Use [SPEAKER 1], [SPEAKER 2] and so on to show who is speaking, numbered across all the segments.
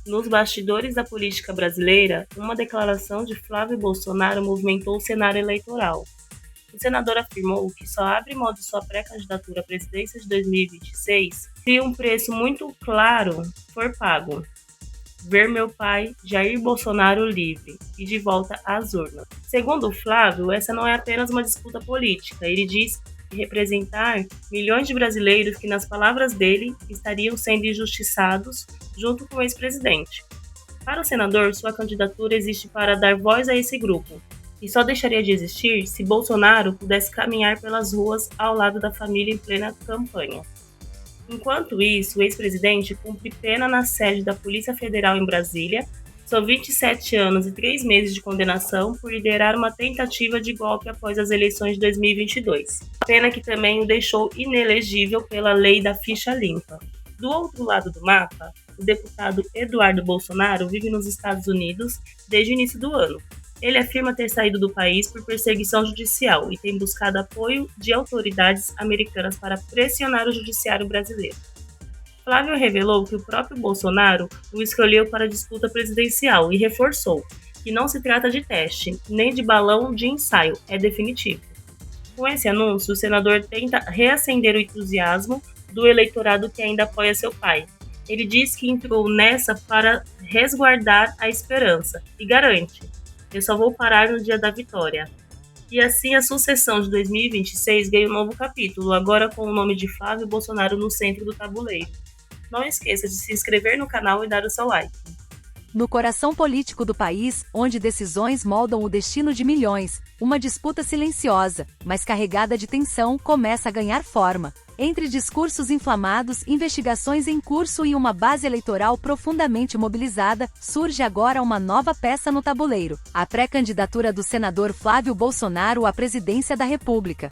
[SPEAKER 1] Nos bastidores da política brasileira, uma declaração de Flávio Bolsonaro movimentou o cenário eleitoral. O senador afirmou que só abre mão de sua pré-candidatura à presidência de 2026 se um preço muito claro for pago: ver meu pai, Jair Bolsonaro, livre e de volta às urnas. Segundo Flávio, essa não é apenas uma disputa política. Ele diz representar milhões de brasileiros que, nas palavras dele, estariam sendo injustiçados junto com o ex-presidente. Para o senador, sua candidatura existe para dar voz a esse grupo, e só deixaria de existir se Bolsonaro pudesse caminhar pelas ruas ao lado da família em plena campanha. Enquanto isso, o ex-presidente cumpre pena na sede da Polícia Federal em Brasília. São 27 anos e 3 meses de condenação por liderar uma tentativa de golpe após as eleições de 2022. Pena que também o deixou inelegível pela lei da ficha limpa. Do outro lado do mapa, o deputado Eduardo Bolsonaro vive nos Estados Unidos desde o início do ano. Ele afirma ter saído do país por perseguição judicial e tem buscado apoio de autoridades americanas para pressionar o judiciário brasileiro. Flávio revelou que o próprio Bolsonaro o escolheu para a disputa presidencial e reforçou que não se trata de teste, nem de balão de ensaio, é definitivo. Com esse anúncio, o senador tenta reacender o entusiasmo do eleitorado que ainda apoia seu pai. Ele diz que entrou nessa para resguardar a esperança e garante: eu só vou parar no dia da vitória. E assim a sucessão de 2026 ganha um novo capítulo, agora com o nome de Flávio Bolsonaro no centro do tabuleiro. Não esqueça de se inscrever no canal e dar o seu like.
[SPEAKER 2] No coração político do país, onde decisões moldam o destino de milhões, uma disputa silenciosa, mas carregada de tensão, começa a ganhar forma. Entre discursos inflamados, investigações em curso e uma base eleitoral profundamente mobilizada, surge agora uma nova peça no tabuleiro: a pré-candidatura do senador Flávio Bolsonaro à presidência da República.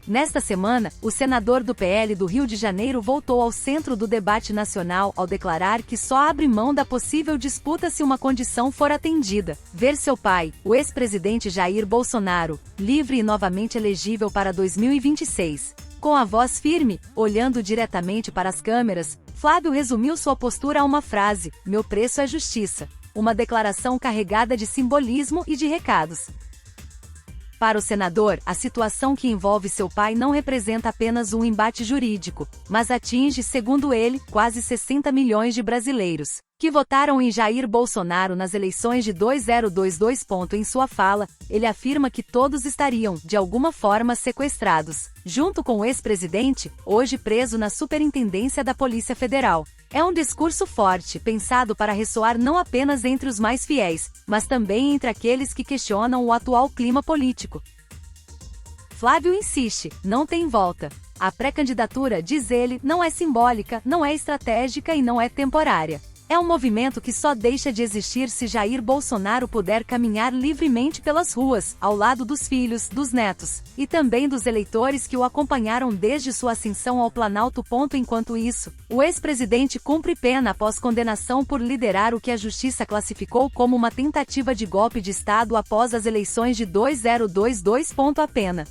[SPEAKER 2] Nesta semana, o senador do PL do Rio de Janeiro voltou ao centro do debate nacional ao declarar que só abre mão da possível disputa se uma condição for atendida: ver seu pai, o ex-presidente Jair Bolsonaro, livre e novamente elegível para 2026. Com a voz firme, olhando diretamente para as câmeras, Flávio resumiu sua postura a uma frase: meu preço é justiça. Uma declaração carregada de simbolismo e de recados. Para o senador, a situação que envolve seu pai não representa apenas um embate jurídico, mas atinge, segundo ele, quase 60 milhões de brasileiros que votaram em Jair Bolsonaro nas eleições de 2022. Em sua fala, ele afirma que todos estariam, de alguma forma, sequestrados, junto com o ex-presidente, hoje preso na Superintendência da Polícia Federal. É um discurso forte, pensado para ressoar não apenas entre os mais fiéis, mas também entre aqueles que questionam o atual clima político. Flávio insiste: não tem volta. A pré-candidatura, diz ele, não é simbólica, não é estratégica e não é temporária. É um movimento que só deixa de existir se Jair Bolsonaro puder caminhar livremente pelas ruas, ao lado dos filhos, dos netos, e também dos eleitores que o acompanharam desde sua ascensão ao Planalto. Enquanto isso, o ex-presidente cumpre pena após condenação por liderar o que a justiça classificou como uma tentativa de golpe de Estado após as eleições de 2022. A pena: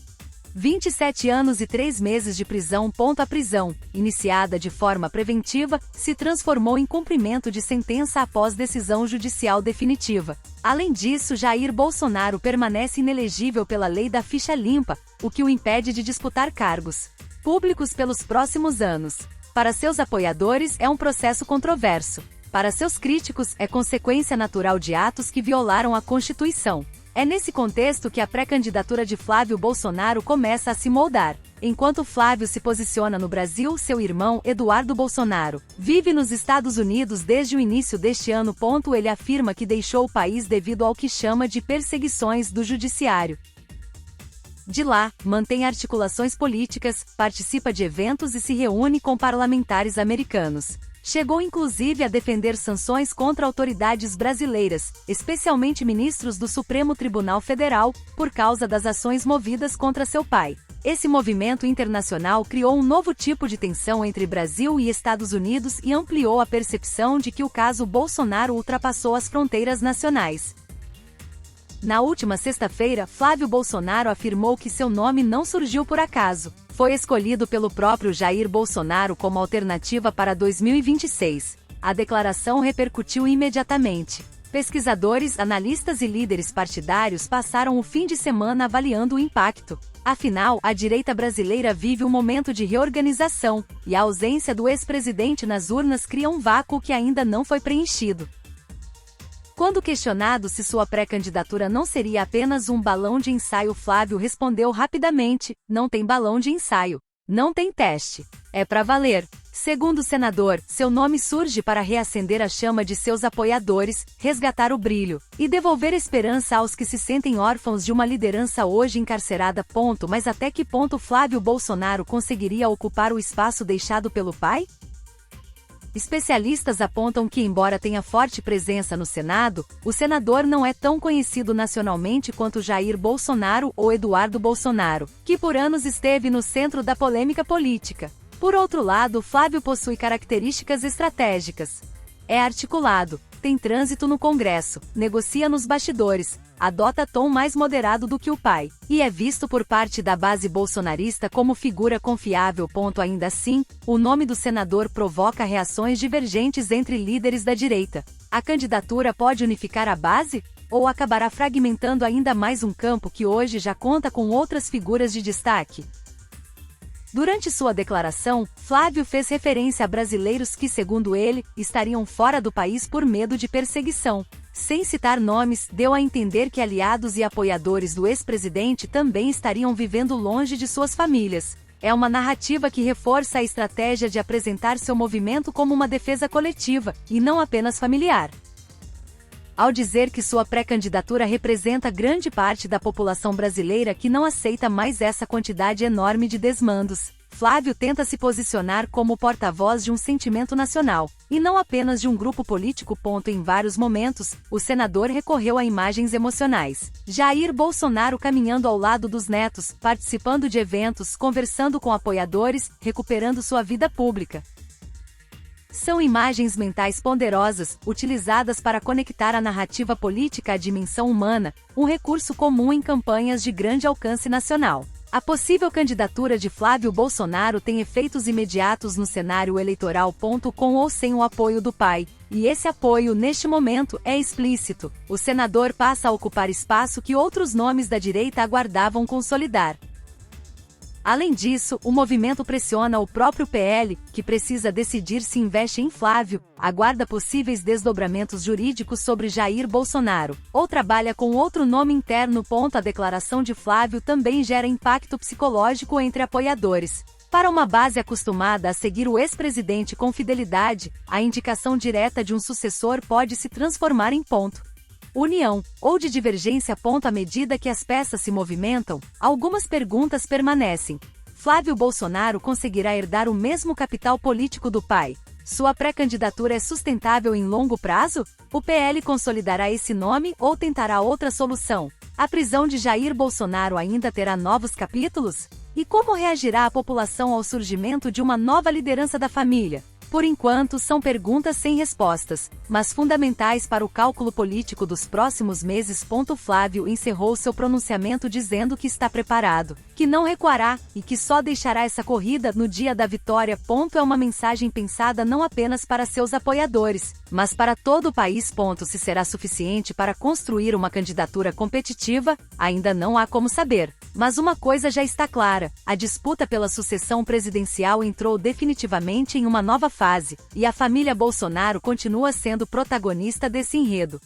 [SPEAKER 2] 27 anos e 3 meses de prisão. A prisão, iniciada de forma preventiva, se transformou em cumprimento de sentença após decisão judicial definitiva. Além disso, Jair Bolsonaro permanece inelegível pela lei da ficha limpa, o que o impede de disputar cargos públicos pelos próximos anos. Para seus apoiadores, é um processo controverso. Para seus críticos, é consequência natural de atos que violaram a Constituição. É nesse contexto que a pré-candidatura de Flávio Bolsonaro começa a se moldar. Enquanto Flávio se posiciona no Brasil, seu irmão, Eduardo Bolsonaro, vive nos Estados Unidos desde o início deste ano. Ele afirma que deixou o país devido ao que chama de perseguições do judiciário. De lá, mantém articulações políticas, participa de eventos e se reúne com parlamentares americanos. Chegou inclusive a defender sanções contra autoridades brasileiras, especialmente ministros do Supremo Tribunal Federal, por causa das ações movidas contra seu pai. Esse movimento internacional criou um novo tipo de tensão entre Brasil e Estados Unidos e ampliou a percepção de que o caso Bolsonaro ultrapassou as fronteiras nacionais. Na última sexta-feira, Flávio Bolsonaro afirmou que seu nome não surgiu por acaso. Foi escolhido pelo próprio Jair Bolsonaro como alternativa para 2026. a declaração repercutiu imediatamente. Pesquisadores, analistas e líderes partidários passaram o fim de semana avaliando o impacto. Afinal, a direita brasileira vive um momento de reorganização, e a ausência do ex-presidente nas urnas cria um vácuo que ainda não foi preenchido. Quando questionado se sua pré-candidatura não seria apenas um balão de ensaio, Flávio respondeu rapidamente: não tem balão de ensaio. Não tem teste. É pra valer. Segundo o senador, seu nome surge para reacender a chama de seus apoiadores, resgatar o brilho e devolver esperança aos que se sentem órfãos de uma liderança hoje encarcerada. Mas até que ponto Flávio Bolsonaro conseguiria ocupar o espaço deixado pelo pai? Especialistas apontam que, embora tenha forte presença no Senado, o senador não é tão conhecido nacionalmente quanto Jair Bolsonaro ou Eduardo Bolsonaro, que por anos esteve no centro da polêmica política. Por outro lado, Flávio possui características estratégicas. É articulado, tem trânsito no Congresso, negocia nos bastidores, adota tom mais moderado do que o pai, e é visto por parte da base bolsonarista como figura confiável. Ainda assim, o nome do senador provoca reações divergentes entre líderes da direita. A candidatura pode unificar a base? Ou acabará fragmentando ainda mais um campo que hoje já conta com outras figuras de destaque? Durante sua declaração, Flávio fez referência a brasileiros que, segundo ele, estariam fora do país por medo de perseguição. Sem citar nomes, deu a entender que aliados e apoiadores do ex-presidente também estariam vivendo longe de suas famílias. É uma narrativa que reforça a estratégia de apresentar seu movimento como uma defesa coletiva, e não apenas familiar. Ao dizer que sua pré-candidatura representa grande parte da população brasileira que não aceita mais essa quantidade enorme de desmandos, Flávio tenta se posicionar como porta-voz de um sentimento nacional, e não apenas de um grupo político. Em vários momentos, o senador recorreu a imagens emocionais. Jair Bolsonaro caminhando ao lado dos netos, participando de eventos, conversando com apoiadores, recuperando sua vida pública. São imagens mentais poderosas, utilizadas para conectar a narrativa política à dimensão humana, um recurso comum em campanhas de grande alcance nacional. A possível candidatura de Flávio Bolsonaro tem efeitos imediatos no cenário eleitoral. Com ou sem o apoio do pai, e esse apoio neste momento é explícito, o senador passa a ocupar espaço que outros nomes da direita aguardavam consolidar. Além disso, o movimento pressiona o próprio PL, que precisa decidir se investe em Flávio, aguarda possíveis desdobramentos jurídicos sobre Jair Bolsonaro, ou trabalha com outro nome interno. A declaração de Flávio também gera impacto psicológico entre apoiadores. Para uma base acostumada a seguir o ex-presidente com fidelidade, a indicação direta de um sucessor pode se transformar em união, ou de divergência. À medida que as peças se movimentam, algumas perguntas permanecem. Flávio Bolsonaro conseguirá herdar o mesmo capital político do pai? Sua pré-candidatura é sustentável em longo prazo? O PL consolidará esse nome ou tentará outra solução? A prisão de Jair Bolsonaro ainda terá novos capítulos? E como reagirá a população ao surgimento de uma nova liderança da família? Por enquanto, são perguntas sem respostas, mas fundamentais para o cálculo político dos próximos meses. Flávio encerrou seu pronunciamento dizendo que está preparado, que não recuará e que só deixará essa corrida no dia da vitória. É uma mensagem pensada não apenas para seus apoiadores, mas para todo o país. Se será suficiente para construir uma candidatura competitiva, ainda não há como saber. Mas uma coisa já está clara: a disputa pela sucessão presidencial entrou definitivamente em uma nova fase, e a família Bolsonaro continua sendo protagonista desse enredo.